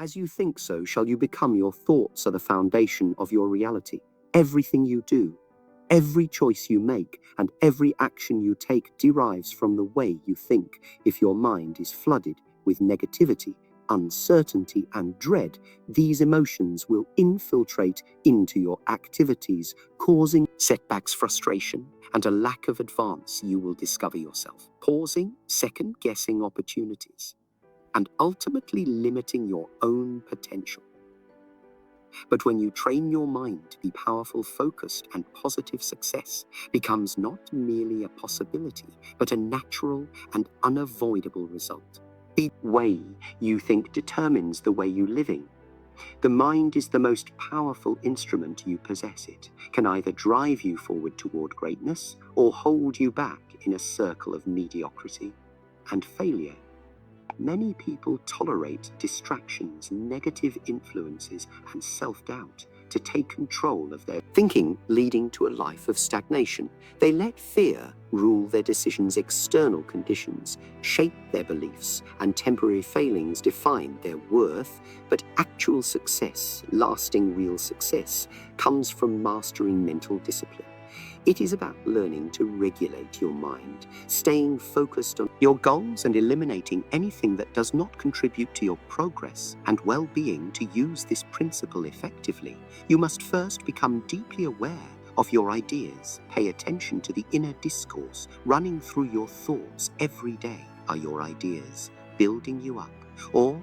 As you think so, shall you become. Your thoughts are the foundation of your reality. Everything you do, every choice you make, and every action you take derives from the way you think. If your mind is flooded with negativity, uncertainty, and dread, these emotions will infiltrate into your activities, causing setbacks, frustration, and a lack of advance. You will discover yourself pausing, second-guessing opportunities, and ultimately limiting your own potential. But when you train your mind to be powerful, focused, and positive, success becomes not merely a possibility, but a natural and unavoidable result. The way you think determines the way you living. The mind is the most powerful instrument you possess. It can either drive you forward toward greatness or hold you back in a circle of mediocrity and failure. Many people tolerate distractions, negative influences, and self-doubt to take control of their thinking, leading to a life of stagnation. They let fear rule their decisions. External conditions shape their beliefs, and temporary failings define their worth. But actual success, lasting real success, comes from mastering mental discipline. It is about learning to regulate your mind, staying focused on your goals, and eliminating anything that does not contribute to your progress and well-being. To use this principle effectively, you must first become deeply aware of your ideas. Pay attention to the inner discourse running through your thoughts every day. Are your ideas building you up, or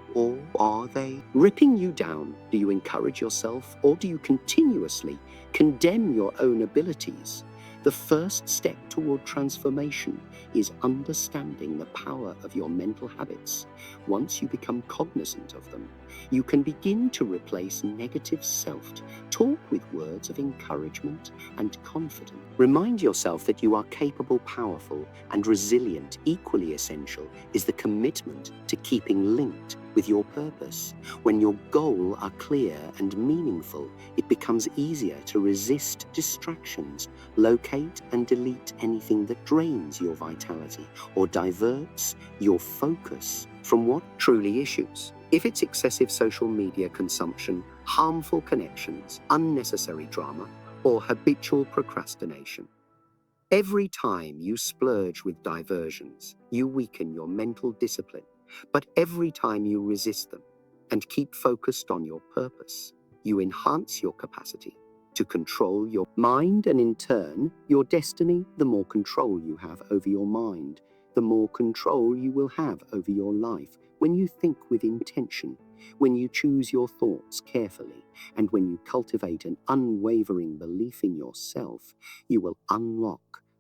are they ripping you down? Do you encourage yourself, or do you continuously condemn your own abilities? The first step toward transformation is understanding the power of your mental habits. Once you become cognizant of them, you can begin to replace negative self-talk with words of encouragement and confidence. Remind yourself that you are capable, powerful, and resilient. Equally essential is the commitment to keeping linked with your purpose. When your goals are clear and meaningful, it becomes easier to resist distractions, locate and delete anything that drains your vitality or diverts your focus from what truly issues. If it's excessive social media consumption, harmful connections, unnecessary drama, or habitual procrastination. Every time you splurge with diversions, you weaken your mental discipline. But every time you resist them and keep focused on your purpose, you enhance your capacity to control your mind, and in turn, your destiny. The more control you have over your mind, the more control you will have over your life. When you think with intention, when you choose your thoughts carefully, and when you cultivate an unwavering belief in yourself, you will unlock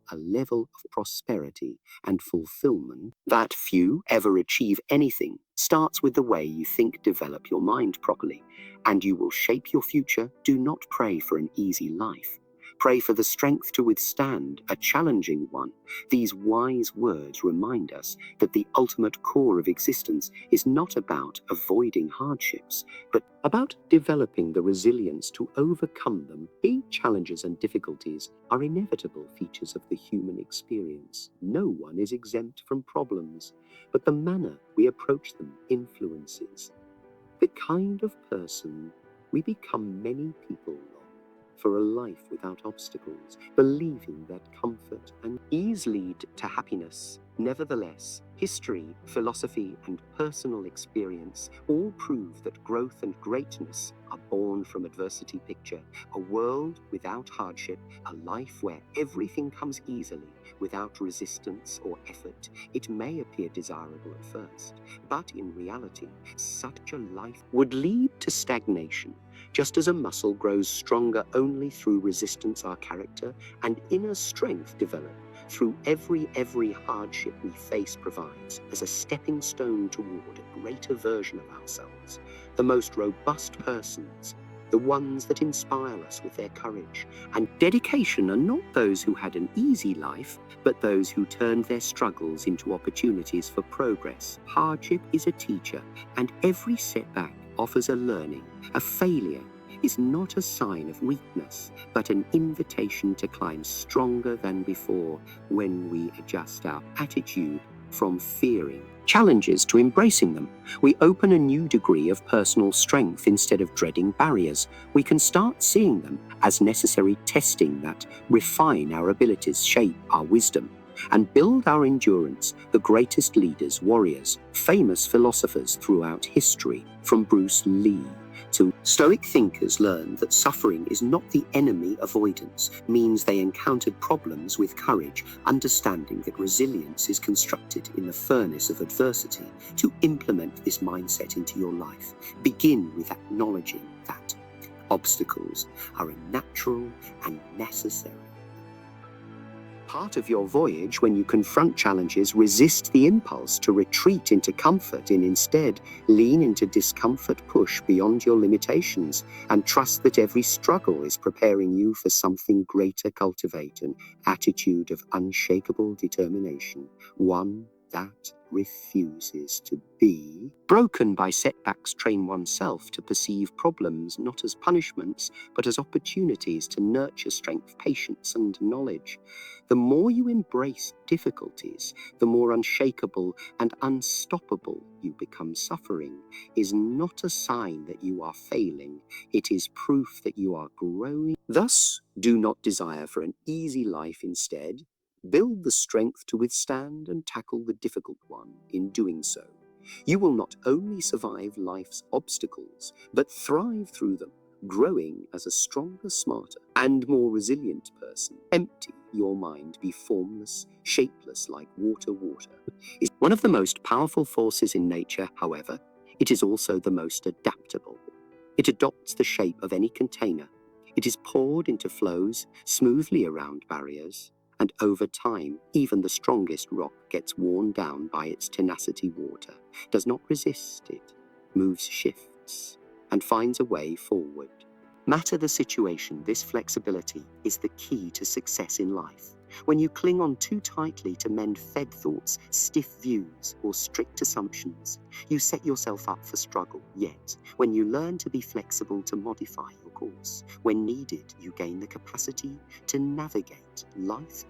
a level of prosperity and fulfillment that few ever achieve. Anything starts with the way you think. Develop your mind properly, and you will shape your future. Do not pray for an easy life. Pray for the strength to withstand a challenging one. These wise words remind us that the ultimate core of existence is not about avoiding hardships, but about developing the resilience to overcome them. Challenges and difficulties are inevitable features of the human experience. No one is exempt from problems, but the manner we approach them influences the kind of person we become. Many people long for a life without obstacles, believing that comfort and ease lead to happiness. Nevertheless, history, philosophy, and personal experience all prove that growth and greatness are born from adversity. Picture a world without hardship, a life where everything comes easily, without resistance or effort. It may appear desirable at first, but in reality, such a life would lead to stagnation. Just as a muscle grows stronger only through resistance, our character and inner strength develop through every hardship we face provides as a stepping stone toward a greater version of ourselves. The most robust persons, the ones that inspire us with their courage and dedication, are not those who had an easy life, but those who turned their struggles into opportunities for progress. Hardship is a teacher, and every setback offers a learning. A failure is not a sign of weakness, but an invitation to climb stronger than before. When we adjust our attitude, from fearing challenges to embracing them. We open a new degree of personal strength instead of dreading barriers. We can start seeing them as necessary testing that refine our abilities, shape our wisdom, and build our endurance. The greatest leaders, warriors, famous philosophers throughout history, from Bruce Lee to Stoic thinkers, learned that suffering is not the enemy. Avoidance means they encountered problems with courage, understanding that resilience is constructed in the furnace of adversity. To implement this mindset into your life, begin with acknowledging that obstacles are a natural and necessary part of your voyage. When you confront challenges, resist the impulse to retreat into comfort and instead lean into discomfort, push beyond your limitations, and trust that every struggle is preparing you for something greater. Cultivate an attitude of unshakable determination, one that refuses to be broken by setbacks. Train oneself to perceive problems not as punishments, but as opportunities to nurture strength, patience, and knowledge. The more you embrace difficulties, the more unshakable and unstoppable you become. Suffering is not a sign that you are failing, it is proof that you are growing. Thus, do not desire for an easy life. Instead, build the strength to withstand and tackle the difficult one. In doing so, you will not only survive life's obstacles, but thrive through them, growing as a stronger, smarter, and more resilient person. Empty your mind, be formless, shapeless like water. Water is one of the most powerful forces in nature. However, it is also the most adaptable. It adopts the shape of any container. It is poured into flows smoothly around barriers, and over time, even the strongest rock gets worn down by its tenacity. Water does not resist it, moves, shifts, and finds a way forward. Matter the situation, this flexibility is the key to success in life. When you cling on too tightly to mend-fed thoughts, stiff views, or strict assumptions, you set yourself up for struggle. Yet, when you learn to be flexible, to modify your course when needed, you gain the capacity to navigate life's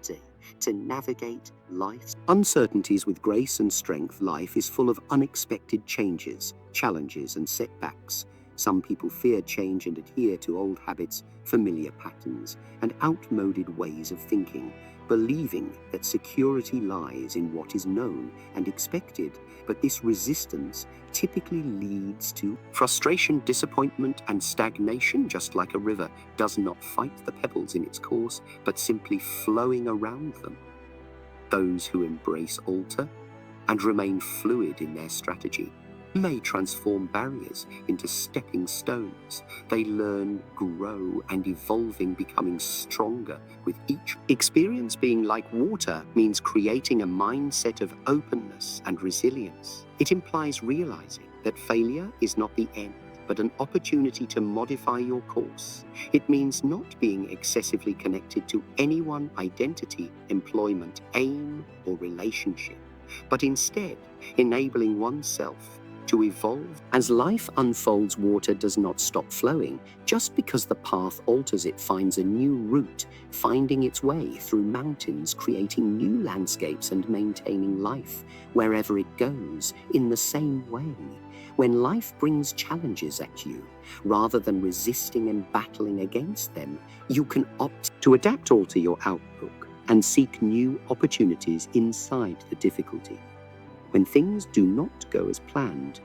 uncertainties with grace and strength. Life is full of unexpected changes, challenges, and setbacks. Some people fear change and adhere to old habits, familiar patterns, and outmoded ways of thinking, believing that security lies in what is known and expected. But this resistance typically leads to frustration, disappointment, and stagnation. Just like a river does not fight the pebbles in its course, but simply flowing around them. Those who embrace alter and remain fluid in their strategy may transform barriers into stepping stones. They learn, grow, and evolving, becoming stronger with each experience. Being like water means creating a mindset of openness and resilience. It implies realizing that failure is not the end, but an opportunity to modify your course. It means not being excessively connected to any one identity, employment, aim, or relationship, but instead enabling oneself to evolve. As life unfolds, water does not stop flowing. Just because the path alters, it finds a new route, finding its way through mountains, creating new landscapes, and maintaining life wherever it goes. In the same way, when life brings challenges at you, rather than resisting and battling against them, you can opt to adapt, alter your outlook, and seek new opportunities inside the difficulty. When things do not go as planned,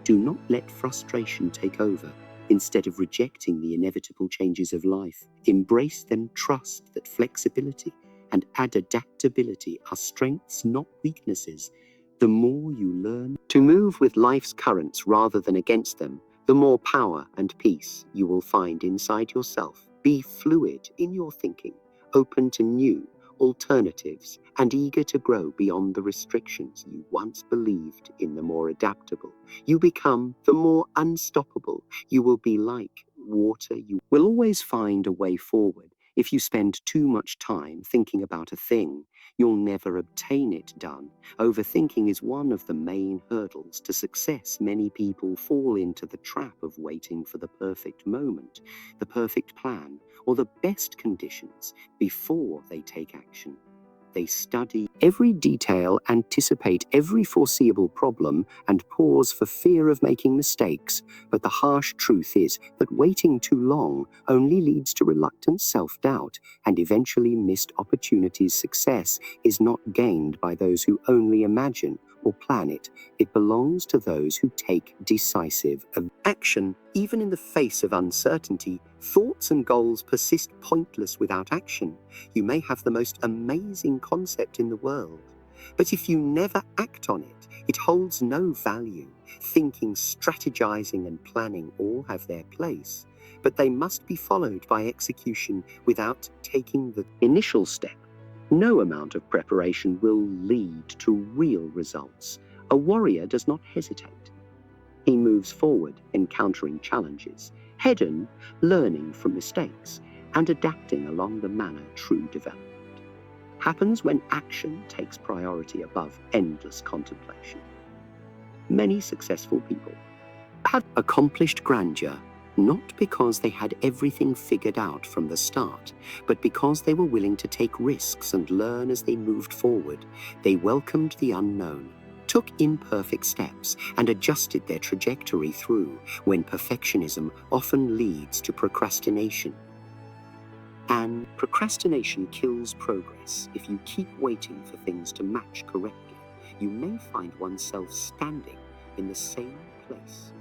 do not let frustration take over. Instead of rejecting the inevitable changes of life, embrace them. Trust that flexibility and adaptability are strengths, not weaknesses. The more you learn to move with life's currents rather than against them, the more power and peace you will find inside yourself. Be fluid in your thinking, open to new alternatives, and eager to grow beyond the restrictions you once believed in. The more adaptable you become, the more unstoppable you will be. Like water, you will always find a way forward. If you spend too much time thinking about a thing, you'll never obtain it done. Overthinking is one of the main hurdles to success. Many people fall into the trap of waiting for the perfect moment, the perfect plan, or the best conditions before they take action. They study every detail, anticipate every foreseeable problem, and pause for fear of making mistakes. But the harsh truth is that waiting too long only leads to reluctant self-doubt and eventually missed opportunities. Success is not gained by those who only imagine or plan it. It belongs to those who take decisive action. Even in the face of uncertainty, thoughts and goals persist pointless without action. You may have the most amazing concept in the world, but if you never act on it, it holds no value. Thinking, strategizing, and planning all have their place, but they must be followed by execution. Without taking the initial step, no amount of preparation will lead to real results. A warrior does not hesitate. He moves forward, encountering challenges, head-on, learning from mistakes, and adapting along the manner true development happens when action takes priority above endless contemplation. Many successful people have accomplished grandeur not because they had everything figured out from the start, but because they were willing to take risks and learn as they moved forward. They welcomed the unknown, took imperfect steps, and adjusted their trajectory through when perfectionism often leads to procrastination. And procrastination kills progress. If you keep waiting for things to match correctly, you may find oneself standing in the same place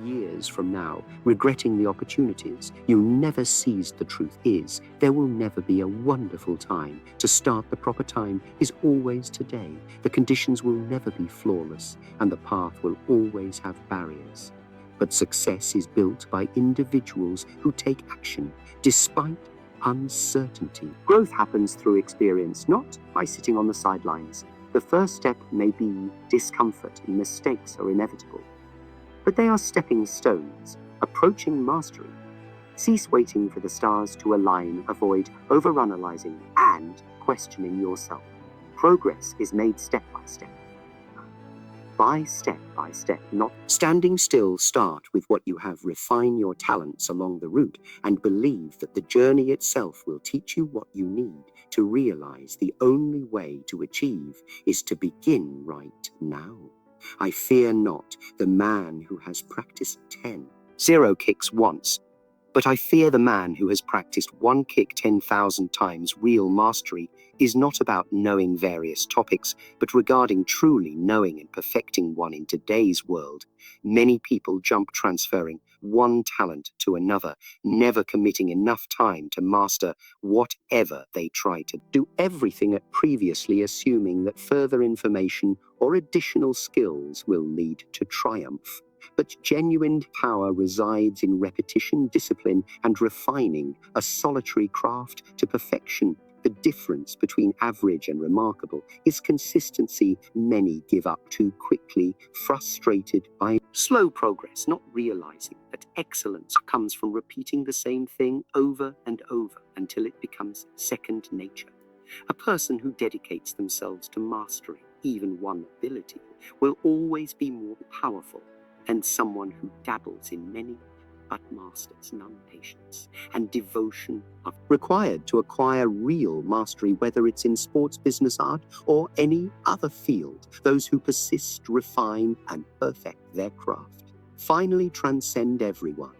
years from now, regretting the opportunities you never seized. The truth is, there will never be a wonderful time to start. The proper time is always today. The conditions will never be flawless, and the path will always have barriers. But success is built by individuals who take action despite uncertainty. Growth happens through experience, not by sitting on the sidelines. The first step may be discomfort, and mistakes are inevitable, but they are stepping stones, approaching mastery. Cease waiting for the stars to align, avoid overanalyzing and questioning yourself. Progress is made step by step, not standing still. Start with what you have, refine your talents along the route, and believe that the journey itself will teach you what you need to realize the only way to achieve is to begin right now. I fear not the man who has practiced 0 kicks once, but I fear the man who has practiced one kick 10,000 times. Real mastery is not about knowing various topics, but regarding truly knowing and perfecting one. In today's world, many people jump transferring one talent to another, never committing enough time to master whatever they try to do. Everything at previously, assuming that further information or additional skills will lead to triumph. But genuine power resides in repetition, discipline, and refining a solitary craft to perfection. The difference between average and remarkable is consistency. Many give up too quickly, frustrated by slow progress, not realizing that excellence comes from repeating the same thing over and over until it becomes second nature. A person who dedicates themselves to mastering even one ability will always be more powerful than someone who dabbles in many but masters none. Patience and devotion are required to acquire real mastery, whether it's in sports, business, art, or any other field. Those who persist, refine, and perfect their craft finally transcend everyone.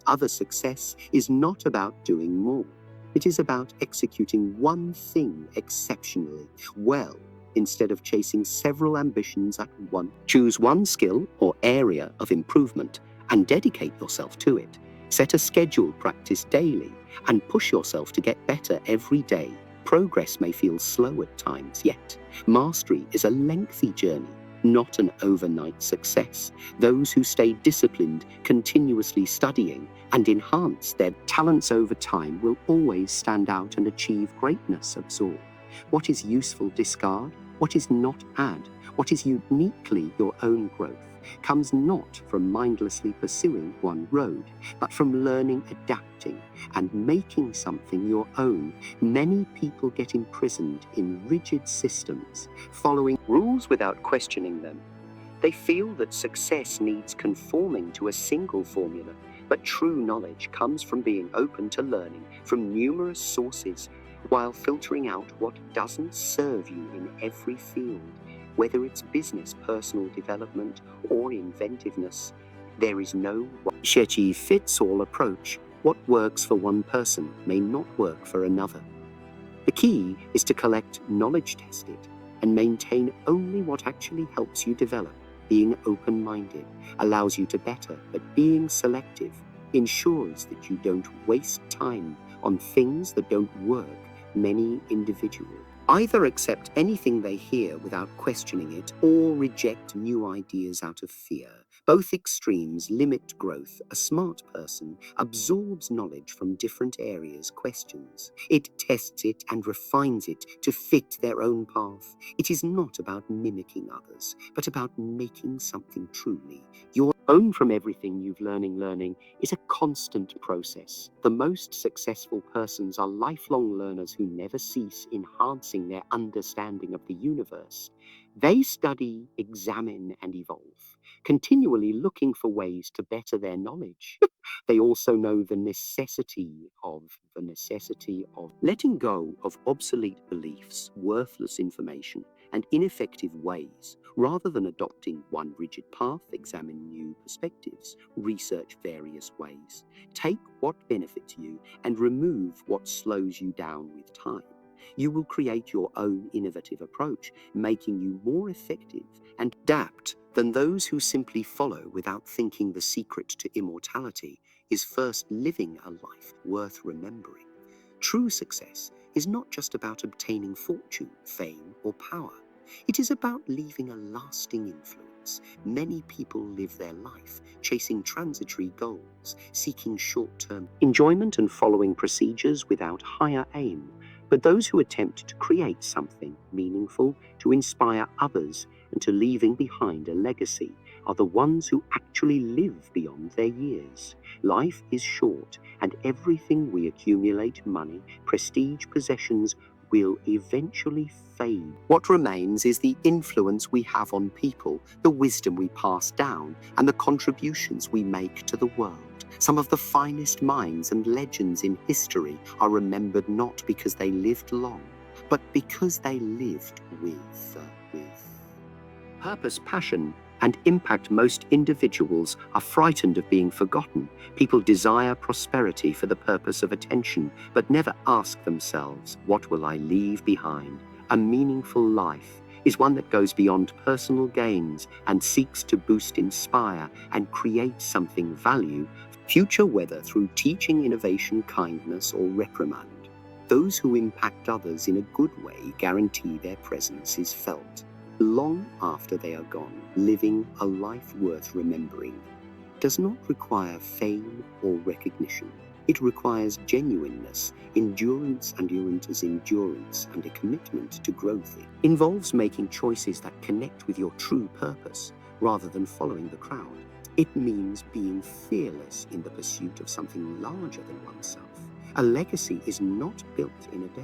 Other success is not about doing more. It is about executing one thing exceptionally well, instead of chasing several ambitions at once. Choose one skill or area of improvement and dedicate yourself to it. Set a schedule, practice daily, and push yourself to get better every day. Progress may feel slow at times, yet mastery is a lengthy journey, not an overnight success. Those who stay disciplined, continuously studying, and enhance their talents over time will always stand out and achieve greatness. Absorb what is useful, discard what is not, add what is uniquely your own. Growth comes not from mindlessly pursuing one road, but from learning, adapting, and making something your own. Many people get imprisoned in rigid systems, following rules without questioning them. They feel that success needs conforming to a single formula, but true knowledge comes from being open to learning from numerous sources. while filtering out what doesn't serve you in every field, whether it's business, personal development, or inventiveness. There is no one-size-fits-all approach. What works for one person may not work for another. The key is to collect knowledge, test it, and maintain only what actually helps you develop. Being open-minded allows you to better, but being selective ensures that you don't waste time on things that don't work. Many individuals either accept anything they hear without questioning it or reject new ideas out of fear. Both extremes limit growth. A smart person absorbs knowledge from different areas, questions it, tests it, and refines it to fit their own path. It is not about mimicking others, but about making something truly your own. From everything you've learning is a constant process. The most successful persons are lifelong learners who never cease enhancing their understanding of the universe. They study, examine, and evolve, continually looking for ways to better their knowledge. They also know the necessity of letting go of obsolete beliefs, worthless information, and ineffective ways. Rather than adopting one rigid path, examine new perspectives, research various ways. Take what benefits you and remove what slows you down with time. You will create your own innovative approach, making you more effective and adapt than those who simply follow without thinking. The secret to immortality is first living a life worth remembering. True success is not just about obtaining fortune, fame, or power. It is about leaving a lasting influence. Many people live their life chasing transitory goals, seeking short-term enjoyment and following procedures without higher aim. But those who attempt to create something meaningful, to inspire others, and to leaving behind a legacy are the ones who actually live beyond their years. Life is short, and everything we accumulate, money, prestige, possessions, will eventually fade. What remains is the influence we have on people, the wisdom we pass down, and the contributions we make to the world. Some of the finest minds and legends in history are remembered not because they lived long, but because they lived with purpose, passion, and impact. Most individuals are frightened of being forgotten. People desire prosperity for the purpose of attention, but never ask themselves, what will I leave behind? A meaningful life is one that goes beyond personal gains and seeks to boost, inspire, and create something value future, whether through teaching, innovation, kindness, or reprimand. Those who impact others in a good way guarantee their presence is felt long after they are gone. Living a life worth remembering does not require fame or recognition. It requires genuineness, endurance, and a commitment to growth. It involves making choices that connect with your true purpose rather than following the crowd. It means being fearless in the pursuit of something larger than oneself. A legacy is not built in a day.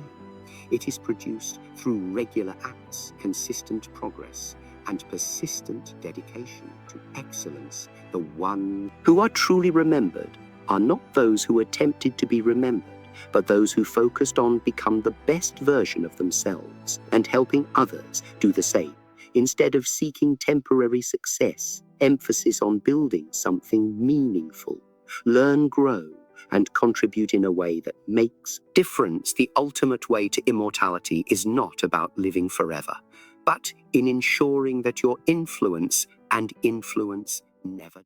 It is produced through regular acts, consistent progress, and persistent dedication to excellence. The ones who are truly remembered are not those who attempted to be remembered, but those who focused on become the best version of themselves and helping others do the same. Instead of seeking temporary success, emphasis on building something meaningful. Learn, grow, and contribute in a way that makes difference. The ultimate way to immortality is not about living forever, but in ensuring that your influence never